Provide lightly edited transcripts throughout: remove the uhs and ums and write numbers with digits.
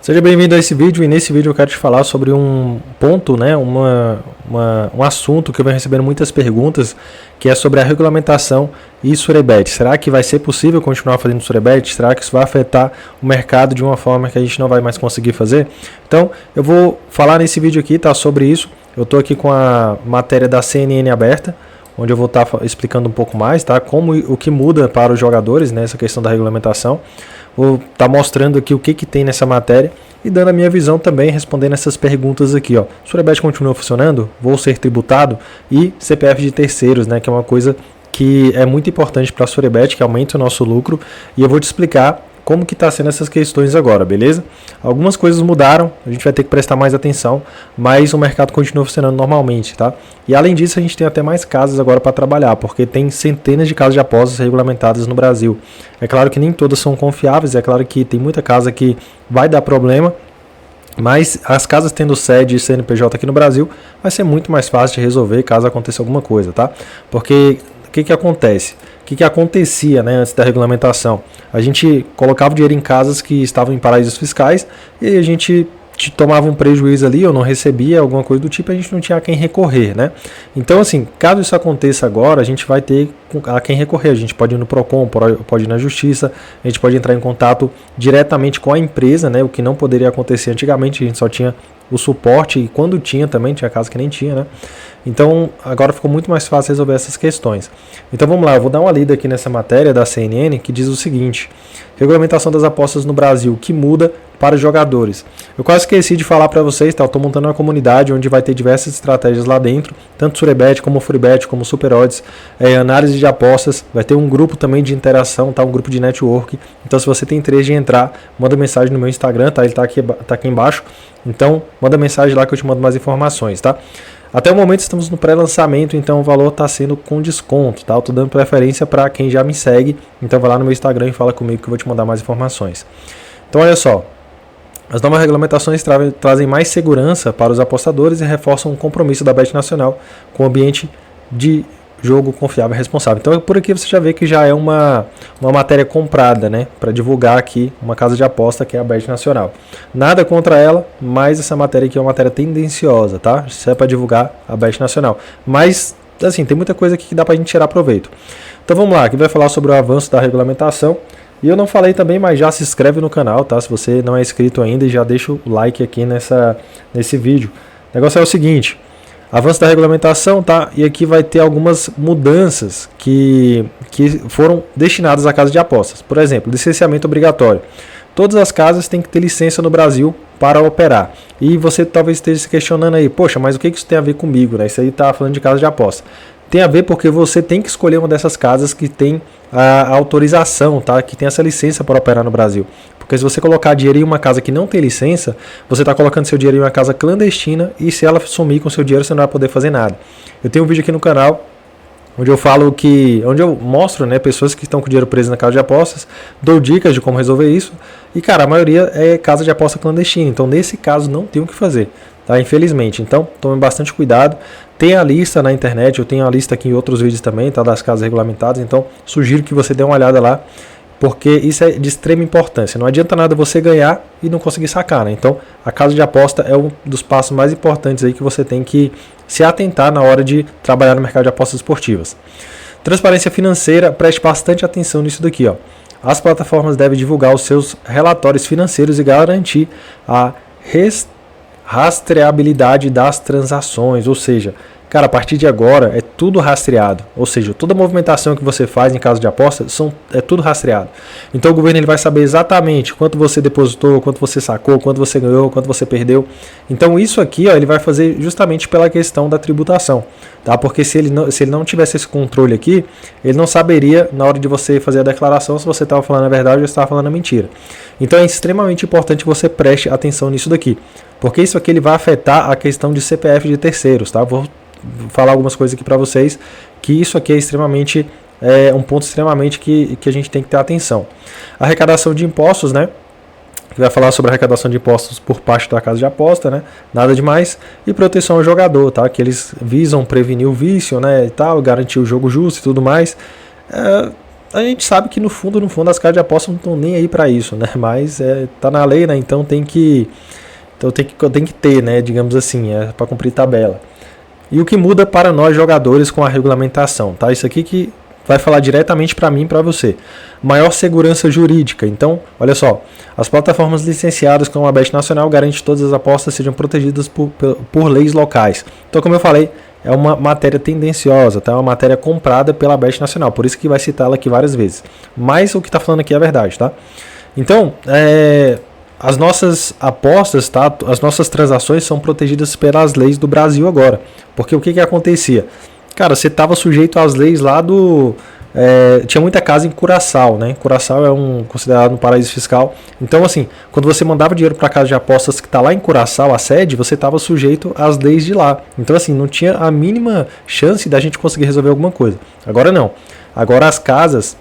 Seja bem-vindo a esse vídeo, e nesse vídeo eu quero te falar sobre um ponto, né, um assunto que eu venho recebendo muitas perguntas, que é sobre a regulamentação e Surebet. Será que vai ser possível continuar fazendo Surebet? Será que isso vai afetar o mercado de uma forma que a gente não vai mais conseguir fazer? Então, eu vou falar nesse vídeo aqui, tá, sobre isso. Eu estou aqui com a matéria da CNN aberta, onde eu vou estar explicando um pouco mais, tá, como o que muda para os jogadores nessa questão da regulamentação. Vou estar mostrando aqui o que tem nessa matéria e dando a minha visão também, respondendo essas perguntas aqui, ó. Surebet continua funcionando? Vou ser tributado? E CPF de terceiros, né, que é uma coisa que é muito importante para a Surebet, que aumenta o nosso lucro, e eu vou te explicar como que está sendo essas questões agora, beleza? Algumas coisas mudaram, a gente vai ter que prestar mais atenção, mas o mercado continua funcionando normalmente, tá? E além disso, a gente tem até mais casas agora para trabalhar, porque tem centenas de casas de apostas regulamentadas no Brasil. É claro que nem todas são confiáveis, é claro que tem muita casa que vai dar problema, mas as casas tendo sede e CNPJ aqui no Brasil, vai ser muito mais fácil de resolver caso aconteça alguma coisa, tá? Porque o que acontece? O que acontecia, né, antes da regulamentação? A gente colocava o dinheiro em casas que estavam em paraísos fiscais e aí a gente tomava um prejuízo ali, ou não recebia alguma coisa do tipo, a gente não tinha a quem recorrer, né? Então, assim, caso isso aconteça agora, a gente vai ter a quem recorrer. A gente pode ir no Procon, pode ir na Justiça, a gente pode entrar em contato diretamente com a empresa, né? O que não poderia acontecer antigamente, a gente só tinha o suporte, e quando tinha também, tinha casa que nem tinha, né? Então, agora ficou muito mais fácil resolver essas questões. Então, vamos lá, eu vou dar uma lida aqui nessa matéria da CNN, que diz o seguinte: regulamentação das apostas no Brasil, que muda para os jogadores. Eu quase esqueci de falar para vocês, tá? Eu estou montando uma comunidade onde vai ter diversas estratégias lá dentro, tanto Surebet, como Freebet, como Super Odds, análise de apostas, vai ter um grupo também de interação, tá? Um grupo de network. Então, se você tem interesse de entrar, manda mensagem no meu Instagram, tá? Ele tá aqui embaixo. Então, manda mensagem lá que eu te mando mais informações, tá? Até o momento estamos no pré-lançamento, então o valor está sendo com desconto, tá? Eu tô dando preferência para quem já me segue, então vai lá no meu Instagram e fala comigo que eu vou te mandar mais informações. Então olha só, as novas regulamentações trazem mais segurança para os apostadores e reforçam o compromisso da Bet Nacional com o ambiente de jogo confiável e responsável. Então por aqui você já vê que já é uma matéria comprada, né, para divulgar aqui uma casa de aposta que é a Bet Nacional. Nada contra ela, mas essa matéria aqui é uma matéria tendenciosa, tá? Isso é para divulgar a Bet Nacional. Mas assim, tem muita coisa aqui que dá pra gente tirar proveito. Então vamos lá, aqui vai falar sobre o avanço da regulamentação. E eu não falei também, mas já se inscreve no canal, tá? Se você não é inscrito ainda, e já deixa o like aqui nesse vídeo. O negócio é o seguinte: avanço da regulamentação, tá? E aqui vai ter algumas mudanças que foram destinadas à casa de apostas. Por exemplo, licenciamento obrigatório. Todas as casas têm que ter licença no Brasil para operar. E você talvez esteja se questionando aí, poxa, mas o que isso tem a ver comigo, né? Isso aí tá falando de casa de aposta. Tem a ver porque você tem que escolher uma dessas casas que tem a autorização, tá? Que tem essa licença para operar no Brasil. Porque se você colocar dinheiro em uma casa que não tem licença, você está colocando seu dinheiro em uma casa clandestina, e se ela sumir com seu dinheiro, você não vai poder fazer nada. Eu tenho um vídeo aqui no canal onde eu mostro, né, pessoas que estão com dinheiro preso na casa de apostas, dou dicas de como resolver isso, e cara, a maioria é casa de aposta clandestina. Então nesse caso não tem o que fazer, tá? Infelizmente. Então tome bastante cuidado. Tem a lista na internet, eu tenho a lista aqui em outros vídeos também, tá, das casas regulamentadas. Então sugiro que você dê uma olhada lá, porque isso é de extrema importância. Não adianta nada você ganhar e não conseguir sacar, né? Então a casa de aposta é um dos passos mais importantes aí que você tem que se atentar na hora de trabalhar no mercado de apostas esportivas. Transparência financeira, preste bastante atenção nisso daqui, ó. As plataformas devem divulgar os seus relatórios financeiros e garantir a rastreabilidade das transações, ou seja, cara, a partir de agora é tudo rastreado, ou seja, toda movimentação que você faz em casa de aposta é tudo rastreado. Então o governo ele vai saber exatamente quanto você depositou, quanto você sacou, quanto você ganhou, quanto você perdeu. Então isso aqui, ó, ele vai fazer justamente pela questão da tributação, tá? Porque se ele não tivesse esse controle aqui, ele não saberia na hora de você fazer a declaração se você estava falando a verdade ou estava falando a mentira. Então é extremamente importante que você preste atenção nisso daqui, porque isso aqui ele vai afetar a questão de CPF de terceiros, tá? Vou falar algumas coisas aqui para vocês, que isso aqui é extremamente um ponto extremamente que a gente tem que ter atenção. Arrecadação de impostos, né? Que vai falar sobre a arrecadação de impostos por parte da casa de aposta, né? Nada demais. E proteção ao jogador, tá? Que eles visam prevenir o vício, né? E tal, garantir o jogo justo e tudo mais. a gente sabe que no fundo as casas de aposta não estão nem aí para isso, né? Mas tá na lei, né? Então tem que ter, né? Digamos assim, para cumprir tabela. E o que muda para nós jogadores com a regulamentação, tá? Isso aqui que vai falar diretamente para mim e para você. Maior segurança jurídica. Então, olha só, as plataformas licenciadas com a Bet Nacional garantem que todas as apostas sejam protegidas por leis locais. Então, como eu falei, é uma matéria tendenciosa, tá? É uma matéria comprada pela Bet Nacional, por isso que vai citá-la aqui várias vezes. Mas o que está falando aqui é verdade, tá? Então, as nossas apostas, tá? As nossas transações são protegidas pelas leis do Brasil agora. Porque o que acontecia? Cara, você estava sujeito às leis lá do... tinha muita casa em Curaçao, né? Curaçao é considerado um paraíso fiscal. Então, assim, quando você mandava dinheiro para a casa de apostas que está lá em Curaçao, a sede, você estava sujeito às leis de lá. Então, assim, não tinha a mínima chance da gente conseguir resolver alguma coisa. Agora não. Agora as casas,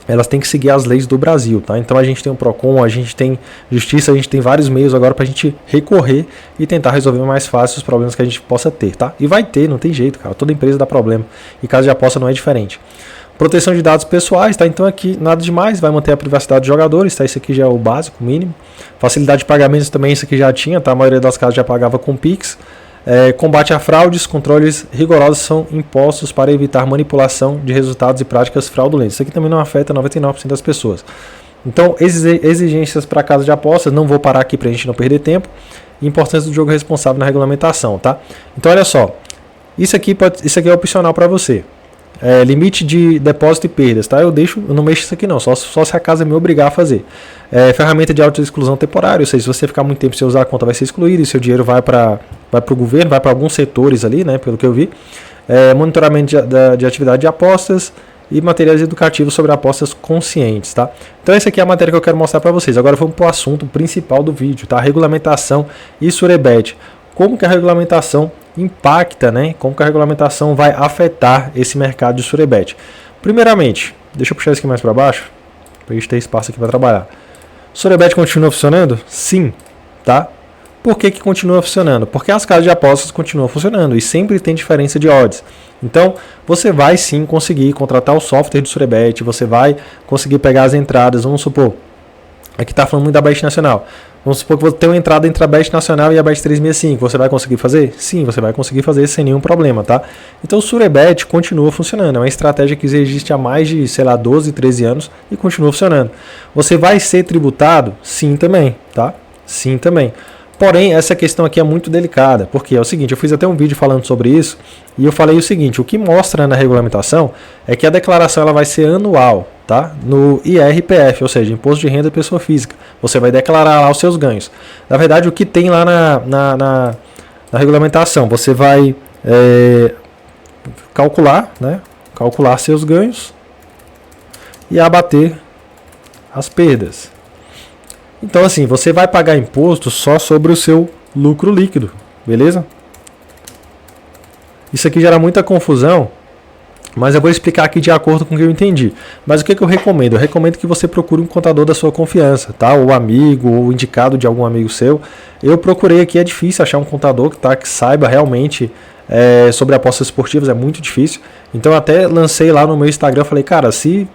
elas têm que seguir as leis do Brasil, tá? Então a gente tem o Procon, a gente tem justiça, a gente tem vários meios agora para a gente recorrer e tentar resolver mais fácil os problemas que a gente possa ter, tá? E vai ter, não tem jeito, cara. Toda empresa dá problema. E casa de aposta não é diferente. Proteção de dados pessoais, tá? Então aqui nada demais, vai manter a privacidade dos jogadores, tá? Isso aqui já é o básico, mínimo. Facilidade de pagamentos também, isso aqui já tinha, tá? A maioria das casas já pagava com Pix. Combate a fraudes, controles rigorosos são impostos para evitar manipulação de resultados e práticas fraudulentas. Isso aqui também não afeta 99% das pessoas. Então, exigências para a casa de apostas, não vou parar aqui para a gente não perder tempo. Importância do jogo responsável na regulamentação, tá? Então, olha só, isso aqui é opcional para você. Limite de depósito e perdas, tá? Eu não mexo isso aqui não, só se a casa me obrigar a fazer. Ferramenta de auto-exclusão temporária, ou seja, se você ficar muito tempo sem usar a conta, vai ser excluído e seu dinheiro vai para o governo, vai para alguns setores ali, né? Pelo que eu vi. Monitoramento de atividade de apostas e materiais educativos sobre apostas conscientes, tá? Então essa aqui é a matéria que eu quero mostrar para vocês. Agora vamos para o assunto principal do vídeo, tá? Regulamentação e Surebet. Como que a regulamentação impacta, né? Como que a regulamentação vai afetar esse mercado de Surebet? Primeiramente, deixa eu puxar isso aqui mais para baixo, para a gente ter espaço aqui para trabalhar. Surebet continua funcionando? Sim, tá? Por que continua funcionando? Porque as casas de apostas continuam funcionando e sempre tem diferença de odds. Então, você vai sim conseguir contratar o software do Surebet, você vai conseguir pegar as entradas, vamos supor, aqui está falando muito da Bet Nacional. Vamos supor que você tem uma entrada entre a Bet Nacional e a Bet 365. Você vai conseguir fazer? Sim, você vai conseguir fazer sem nenhum problema, tá? Então o Surebet continua funcionando. É uma estratégia que existe há mais de, 12, 13 anos e continua funcionando. Você vai ser tributado? Sim também, tá? Sim também. Porém, essa questão aqui é muito delicada, porque é o seguinte, eu fiz até um vídeo falando sobre isso, e eu falei o seguinte, o que mostra na regulamentação é que a declaração ela vai ser anual, tá? No IRPF, ou seja, Imposto de Renda Pessoa Física. Você vai declarar lá os seus ganhos. Na verdade, o que tem lá na regulamentação, você vai calcular, né? Calcular seus ganhos e abater as perdas. Então assim, você vai pagar imposto só sobre o seu lucro líquido, beleza? Isso aqui gera muita confusão, mas eu vou explicar aqui de acordo com o que eu entendi. Mas o que eu recomendo? Eu recomendo que você procure um contador da sua confiança, tá? Ou amigo, ou indicado de algum amigo seu. Eu procurei aqui, é difícil achar um contador que saiba realmente sobre apostas esportivas, é muito difícil. Então eu até lancei lá no meu Instagram, falei, cara, se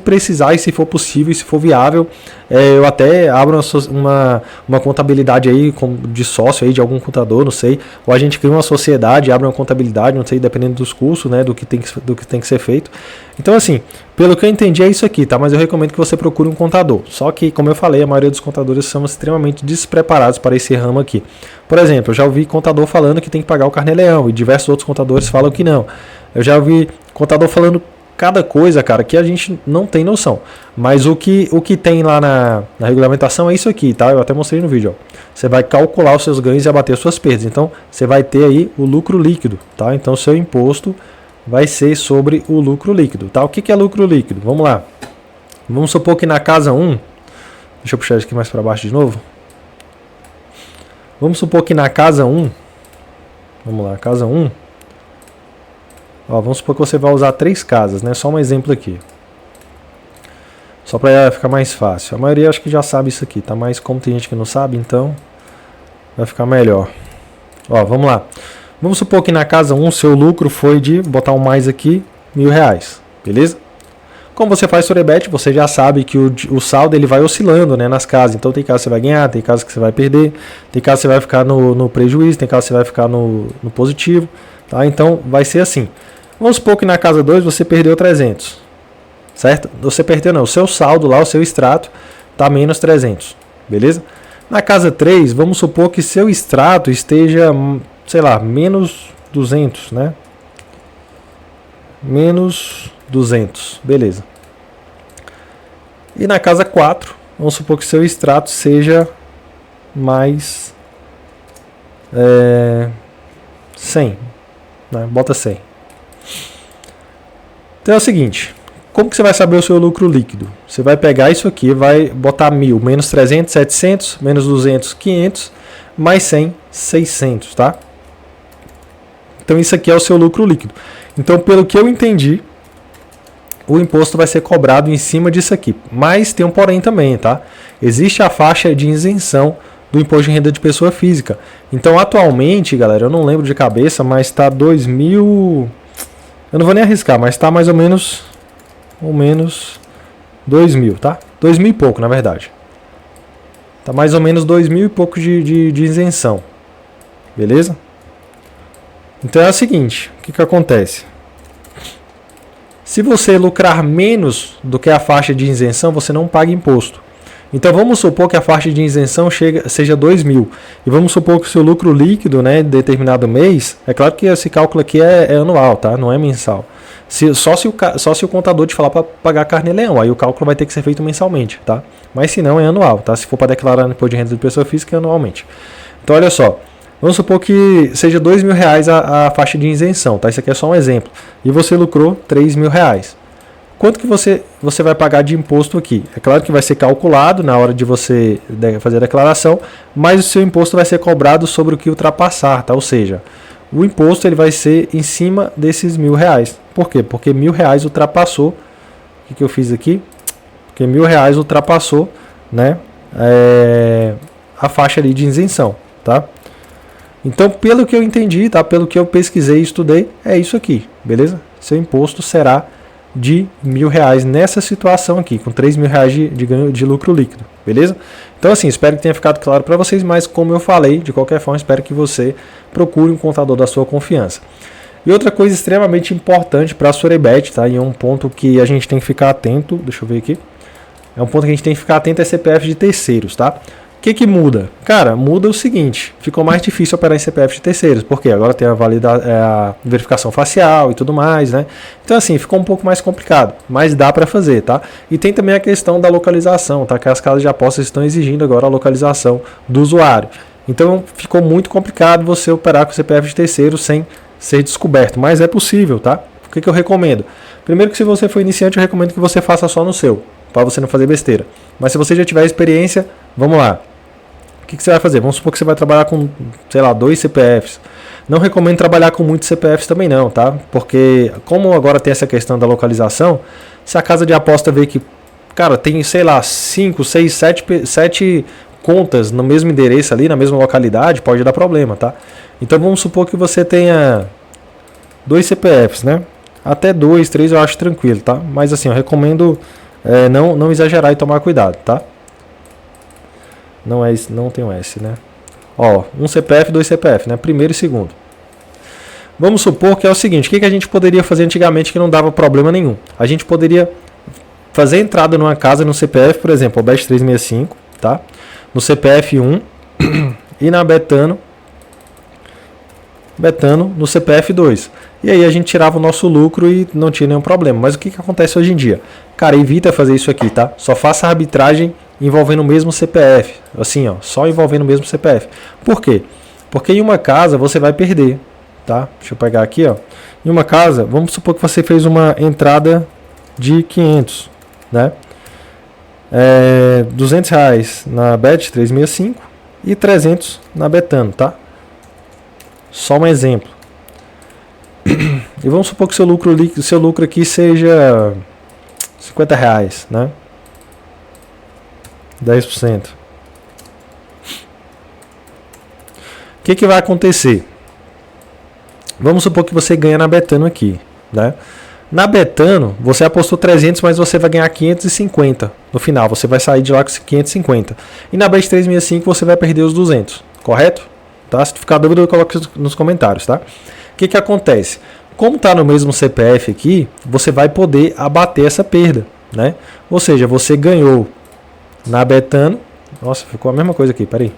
precisar e se for possível e se for viável, eu até abro uma contabilidade aí de sócio aí de algum contador, não sei, ou a gente cria uma sociedade, abre uma contabilidade, não sei, dependendo dos custos, né, do que tem que ser feito. Então assim, pelo que eu entendi é isso aqui, tá? Mas eu recomendo que você procure um contador. Só que, como eu falei, a maioria dos contadores são extremamente despreparados para esse ramo aqui. Por exemplo, eu já ouvi contador falando que tem que pagar o Carnê-Leão e diversos outros contadores falam que não. Eu já ouvi contador falando cada coisa, cara, que a gente não tem noção. Mas o que tem lá na regulamentação é isso aqui, tá? Eu até mostrei no vídeo, ó. Você vai calcular os seus ganhos e abater as suas perdas. Então, você vai ter aí o lucro líquido, tá? Então, o seu imposto vai ser sobre o lucro líquido, tá? O que é lucro líquido? Vamos lá. Vamos supor que na casa 1... Deixa eu puxar isso aqui mais para baixo de novo. Vamos supor que na casa 1... Vamos lá, casa 1... Ó, vamos supor que você vai usar 3 casas, né? Só um exemplo aqui. Só para ficar mais fácil. A maioria acho que já sabe isso aqui, tá? Mas como tem gente que não sabe, então vai ficar melhor. Ó, vamos lá. Vamos supor que na casa 1 seu lucro foi de, vou botar um mais aqui, R$1.000, beleza? Como você faz Surebet, você já sabe que o saldo ele vai oscilando, né, nas casas. Então tem casos que você vai ganhar, tem casos que você vai perder, tem casos que você vai ficar no prejuízo, tem casos que você vai ficar no positivo. Tá? Então vai ser assim. Vamos supor que na casa 2 você perdeu 300. Certo? Você perdeu não, o seu saldo lá, o seu extrato, está menos 300. Beleza? Na casa 3, vamos supor que seu extrato esteja, sei lá, menos 200, né? Menos 200, beleza. E na casa 4, vamos supor que seu extrato seja mais 100, né? Bota 100. Então é o seguinte, como que você vai saber o seu lucro líquido? Você vai pegar isso aqui, vai botar 1000, menos 300, 700, menos 200, 500, mais 100, 600, tá? Então isso aqui é o seu lucro líquido. Então, pelo que eu entendi, o imposto vai ser cobrado em cima disso aqui. Mas tem um porém também, tá? Existe a faixa de isenção do imposto de renda de pessoa física. Então, atualmente, galera, eu não lembro de cabeça, mas está 2.000... Eu não vou nem arriscar, mas está mais ou menos 2.000, tá? 2.000 e pouco, na verdade. Está mais ou menos 2.000 e pouco de isenção. Beleza? Então é o seguinte, o que acontece? Se você lucrar menos do que a faixa de isenção, você não paga imposto. Então vamos supor que a faixa de isenção seja 2.000. E vamos supor que o seu lucro líquido, né, de determinado mês, é claro que esse cálculo aqui é anual, tá? Não é mensal. Só se o contador te falar para pagar carnê-leão, aí o cálculo vai ter que ser feito mensalmente, tá? Mas se não, é anual, tá? Se for para declarar no imposto de renda de pessoa física, é anualmente. Então olha só. Vamos supor que seja R$2.000 a faixa de isenção, tá? Isso aqui é só um exemplo. E você lucrou R$3.000. Quanto que você vai pagar de imposto aqui? É claro que vai ser calculado na hora de você fazer a declaração, mas o seu imposto vai ser cobrado sobre o que ultrapassar, tá? Ou seja, o imposto ele vai ser em cima desses R$1.000. Por quê? Porque R$1.000 ultrapassou. O que eu fiz aqui? Porque R$1.000 ultrapassou, né? A faixa ali de isenção, tá? Então, pelo que eu entendi, tá? Pelo que eu pesquisei e estudei, é isso aqui, beleza? Seu imposto será de R$1.000 nessa situação aqui, com R$3.000 de ganho de lucro líquido, beleza? Então, assim, espero que tenha ficado claro para vocês, mas como eu falei, de qualquer forma, espero que você procure um contador da sua confiança. E outra coisa extremamente importante para a Surebet, tá? E é um ponto que a gente tem que ficar atento, deixa eu ver aqui. É um ponto que a gente tem que ficar atento, é CPF de terceiros, tá? O que muda? Cara, muda o seguinte, ficou mais difícil operar em CPF de terceiros, porque agora tem a verificação facial e tudo mais, né? Então assim, ficou um pouco mais complicado, mas dá para fazer, tá? E tem também a questão da localização, tá? Que as casas de apostas estão exigindo agora a localização do usuário. Então ficou muito complicado você operar com CPF de terceiro sem ser descoberto, mas é possível, tá? O que eu recomendo? Primeiro que se você for iniciante, eu recomendo que você faça só no seu, para você não fazer besteira. Mas se você já tiver experiência, vamos lá. O que você vai fazer? Vamos supor que você vai trabalhar com, sei lá, 2 CPFs. Não recomendo trabalhar com muitos CPFs também não, tá? Porque como agora tem essa questão da localização, se a casa de aposta vê que, cara, tem, sei lá, 5, 6, 7 contas no mesmo endereço ali, na mesma localidade, pode dar problema, tá? Então vamos supor que você tenha 2 CPFs, né? Até 2, 3 eu acho tranquilo, tá? Mas assim, eu recomendo não exagerar e tomar cuidado, tá? Não tem um S, né? Ó, um CPF, 2 CPF, né? Primeiro e segundo. Vamos supor que é o seguinte, o que a gente poderia fazer antigamente que não dava problema nenhum? A gente poderia fazer entrada numa casa no CPF, por exemplo, o BEST 365, tá? No CPF 1 e na Betano no CPF 2. E aí a gente tirava o nosso lucro e não tinha nenhum problema. Mas o que acontece hoje em dia? Cara, evita fazer isso aqui, tá? Só faça arbitragem envolvendo o mesmo CPF. Assim, ó, só envolvendo o mesmo CPF. Por quê? Porque em uma casa você vai perder, tá? Deixa eu pegar aqui, ó. Em uma casa, vamos supor que você fez uma entrada de 500, né? R$200 na Bet 365 e 300 na Betano, tá? Só um exemplo. E vamos supor que seu lucro aqui seja R$50, né? 10%. O que vai acontecer? Vamos supor que você ganha na Betano aqui, né? Na Betano, você apostou 300, mas você vai ganhar 550 no final. Você vai sair de lá com 550. E na Bet365 você vai perder os 200, correto? Tá? Se ficar dúvida, eu coloco nos comentários, tá? O que acontece? Como está no mesmo CPF aqui, você vai poder abater essa perda, né? Ou seja, você ganhou na Betano. Nossa, ficou a mesma coisa aqui, peraí.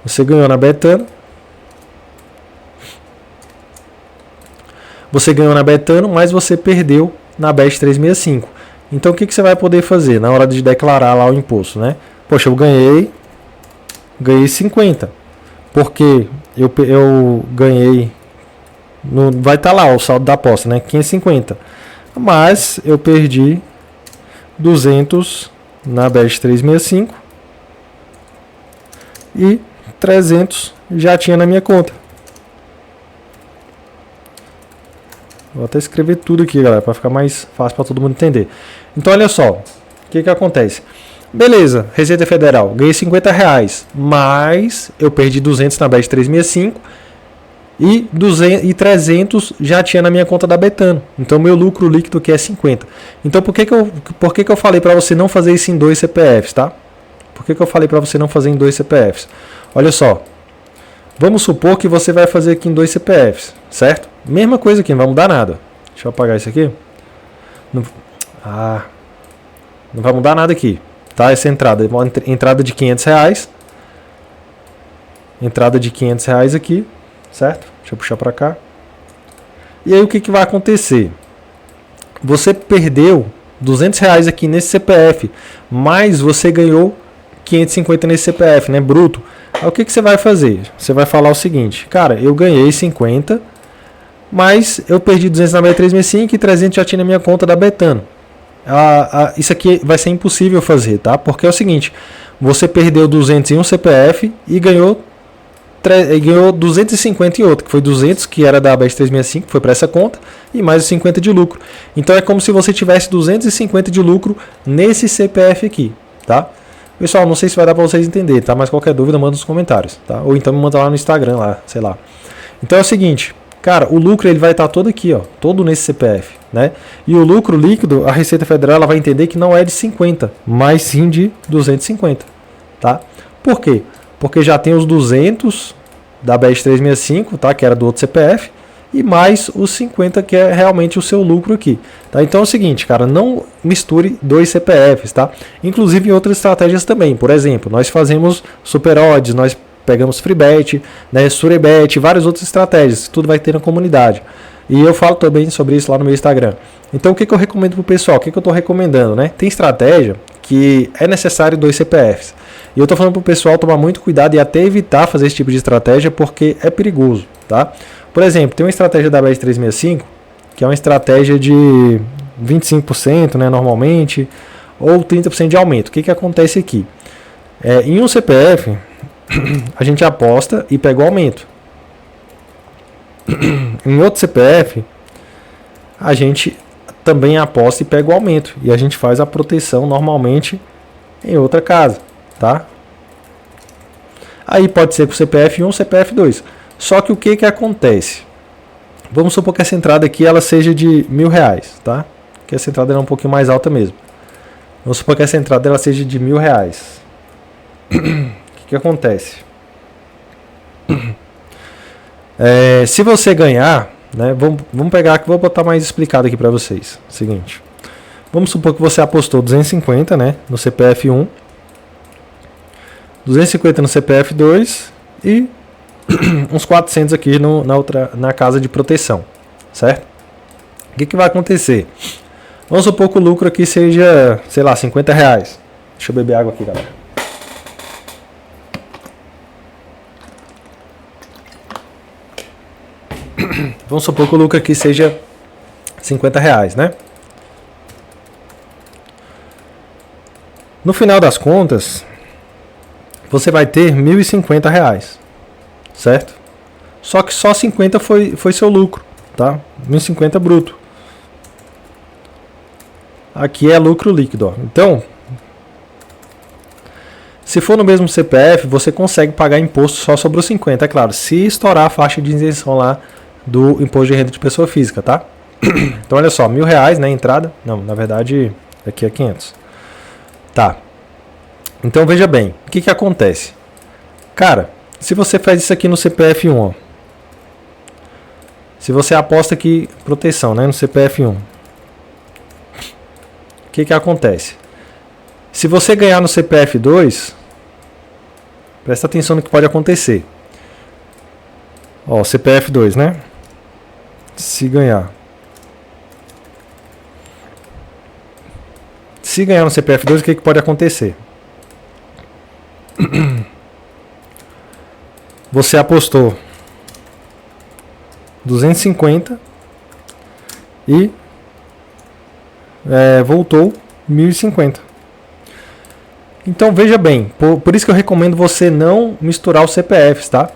Você ganhou na Betano. Você ganhou na Betano, mas você perdeu na Bet365. Então o que você vai poder fazer na hora de declarar lá o imposto, né? Poxa, eu ganhei 50. Porque eu ganhei, vai estar lá o saldo da aposta, né? 550. Mas eu perdi 200 na Bet365 e 300 já tinha na minha conta. Vou até escrever tudo aqui, galera, para ficar mais fácil para todo mundo entender. Então, olha só, o que acontece? Beleza, Receita Federal, ganhei 50 reais, mas eu perdi 200 na Bet365 e 300 já tinha na minha conta da Betano. Então, meu lucro líquido que é 50. Então, por que eu falei para você não fazer isso em 2 CPFs, tá? Por que eu falei para você não fazer em 2 CPFs? Olha só, vamos supor que você vai fazer aqui em 2 CPFs, certo? Mesma coisa aqui, não vai mudar nada. Deixa eu apagar isso aqui. Não vai mudar nada aqui, tá? Essa entrada de 500 reais. Entrada de 500 reais aqui, certo? Deixa eu puxar para cá. E aí o que vai acontecer? Você perdeu 200 reais aqui nesse CPF, mas você ganhou 550 nesse CPF, né? Bruto. Aí o que você vai fazer? Você vai falar o seguinte: cara, eu ganhei 50, mas eu perdi 200 na Bet365 e 300 já tinha na minha conta da Betano. Isso aqui vai ser impossível fazer, tá? Porque é o seguinte: você perdeu 200 em um CPF e ganhou 250 em outro, que foi 200 que era da Bet365, que foi para essa conta, e mais os 50 de lucro. Então é como se você tivesse 250 de lucro nesse CPF aqui, tá? Pessoal, não sei se vai dar para vocês entenderem, tá? Mas qualquer dúvida, manda nos comentários, tá? Ou então me manda lá no Instagram, lá, sei lá. Então é o seguinte, cara, o lucro ele vai estar todo aqui, ó, todo nesse CPF, né? E o lucro líquido, a Receita Federal ela vai entender que não é de 50, mas sim de 250, tá? Por quê? Porque já tem os 200 da Bet365, tá? Que era do outro CPF, e mais os 50 que é realmente o seu lucro aqui, tá? Então é o seguinte, cara, não misture 2 CPFs, tá? Inclusive em outras estratégias também. Por exemplo, nós fazemos Super Odds, nós pegamos FreeBet, né, Surebet, várias outras estratégias, tudo vai ter na comunidade. E eu falo também sobre isso lá no meu Instagram. Então o que eu recomendo pro pessoal? O que eu estou recomendando, né? Tem estratégia que é necessário 2 CPFs. E eu estou falando pro pessoal tomar muito cuidado e até evitar fazer esse tipo de estratégia porque é perigoso, tá? Por exemplo, tem uma estratégia da Bet365 que é uma estratégia de 25%, né, normalmente, ou 30% de aumento. O que acontece aqui? Em um CPF, a gente aposta e pega o aumento. Em outro CPF, a gente também aposta e pega o aumento. E a gente faz a proteção normalmente em outra casa, tá? Aí pode ser com o CPF 1 ou CPF 2. Só que o que acontece? Vamos supor que essa entrada aqui ela seja de R$1.000, tá? Que essa entrada é um pouquinho mais alta mesmo. Vamos supor que essa entrada ela seja de R$1.000. O que acontece? Se você ganhar, né? Vamos pegar aqui, vou botar mais explicado aqui para vocês. Seguinte. Vamos supor que você apostou 250, né? No CPF 1. 250 no CPF 2 e uns 400 aqui na casa de proteção, certo? O que vai acontecer? Vamos supor que o lucro aqui seja, sei lá, R$50. Deixa eu beber água aqui, galera. Vamos supor que o lucro aqui seja R$50, né? No final das contas, você vai ter R$1.050, certo? Só que só 50 foi seu lucro, tá? 1.050 bruto. Aqui é lucro líquido, ó. Então, se for no mesmo CPF, você consegue pagar imposto só sobre os 50, é claro. Se estourar a faixa de isenção lá do imposto de renda de pessoa física, tá? Então olha só, R$1.000, né, entrada. Não, na verdade aqui é 500. Tá. Então veja bem, o que acontece? Cara, se você faz isso aqui no CPF 1, ó, se você aposta aqui proteção, né, no CPF 1, o que acontece? Se você ganhar no CPF 2, presta atenção no que pode acontecer. Ó, CPF 2, né? Se ganhar no CPF 2, o que pode acontecer? Você apostou 250 e voltou 1.050. Então veja bem, por isso que eu recomendo você não misturar os CPFs, tá?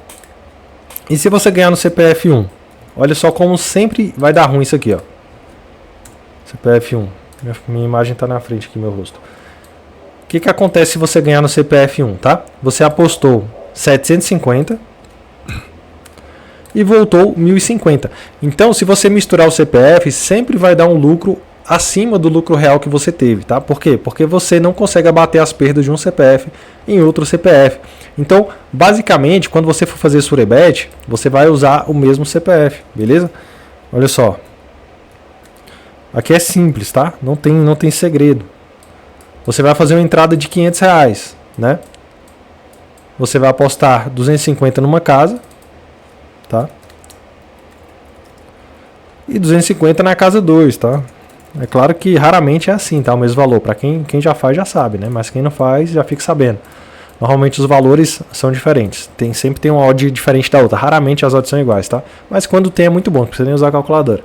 E se você ganhar no CPF 1, olha só como sempre vai dar ruim isso aqui, ó. CPF 1, minha imagem está na frente aqui, meu rosto. O que acontece se você ganhar no CPF 1, tá? Você apostou 750 e voltou 1.050. Então, se você misturar o CPF, sempre vai dar um lucro acima do lucro real que você teve, tá? Por quê? Porque você não consegue abater as perdas de um CPF em outro CPF. Então, basicamente, quando você for fazer Surebet, você vai usar o mesmo CPF, beleza? Olha só. Aqui é simples, tá? Não tem segredo. Você vai fazer uma entrada de R$500, né? Você vai apostar 250 numa casa, tá? E 250 na casa 2, tá? É claro que raramente é assim, tá? O mesmo valor. Para quem já faz, já sabe, né? Mas quem não faz, já fica sabendo. Normalmente os valores são diferentes. Sempre tem uma odd diferente da outra. Raramente as odds são iguais, tá? Mas quando tem é muito bom, não precisa nem usar a calculadora.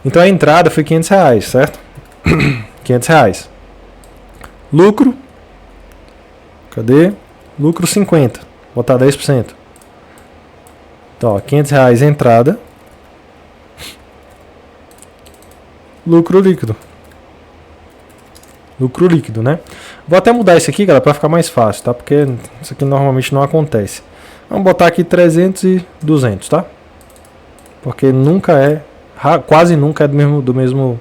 Então a entrada foi R$500, certo? R$500. Lucro. Cadê? Lucro 50. Botar 10%. Então, ó, R$500 entrada. Lucro líquido. Lucro líquido, né? Vou até mudar isso aqui, galera, para ficar mais fácil, tá? Porque isso aqui normalmente não acontece. Vamos botar aqui 300 e 200, tá? Porque nunca é, quase nunca é do mesmo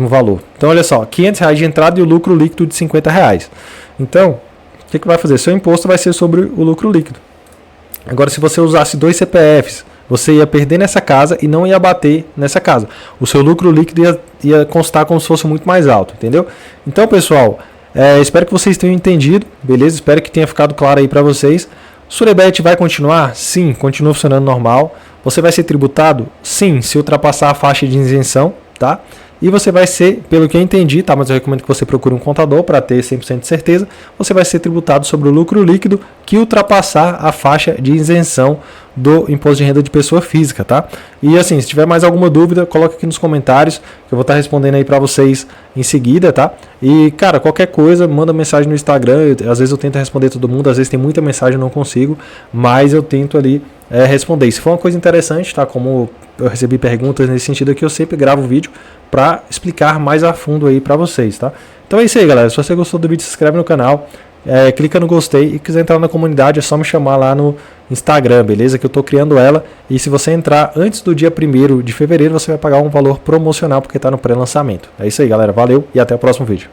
valor. Então, olha só, R$500 de entrada e o lucro líquido de R$50. Então, o que vai fazer? Seu imposto vai ser sobre o lucro líquido. Agora, se você usasse 2 CPFs, você ia perder nessa casa e não ia bater nessa casa. O seu lucro líquido ia constar como se fosse muito mais alto, entendeu? Então, pessoal, espero que vocês tenham entendido, beleza? Espero que tenha ficado claro aí para vocês. Surebet vai continuar? Sim, continua funcionando normal. Você vai ser tributado? Sim, se ultrapassar a faixa de isenção, tá? E você vai ser, pelo que eu entendi, tá? Mas eu recomendo que você procure um contador para ter 100% de certeza. Você vai ser tributado sobre o lucro líquido que ultrapassar a faixa de isenção do imposto de renda de pessoa física, tá? E assim, se tiver mais alguma dúvida, coloque aqui nos comentários, que eu vou estar respondendo aí para vocês em seguida, tá? E, cara, qualquer coisa, manda mensagem no Instagram. Às vezes eu tento responder todo mundo, às vezes tem muita mensagem e não consigo, mas eu tento ali responder. Se for uma coisa interessante, tá? Como eu recebi perguntas nesse sentido aqui, eu sempre gravo o vídeo para explicar mais a fundo aí para vocês, tá? Então é isso aí, galera. Se você gostou do vídeo, se inscreve no canal, clica no gostei e quiser entrar na comunidade, é só me chamar lá no Instagram, beleza? Que eu tô criando ela, e se você entrar antes do dia 1º de fevereiro, você vai pagar um valor promocional porque tá no pré-lançamento. É isso aí, galera. Valeu e até o próximo vídeo.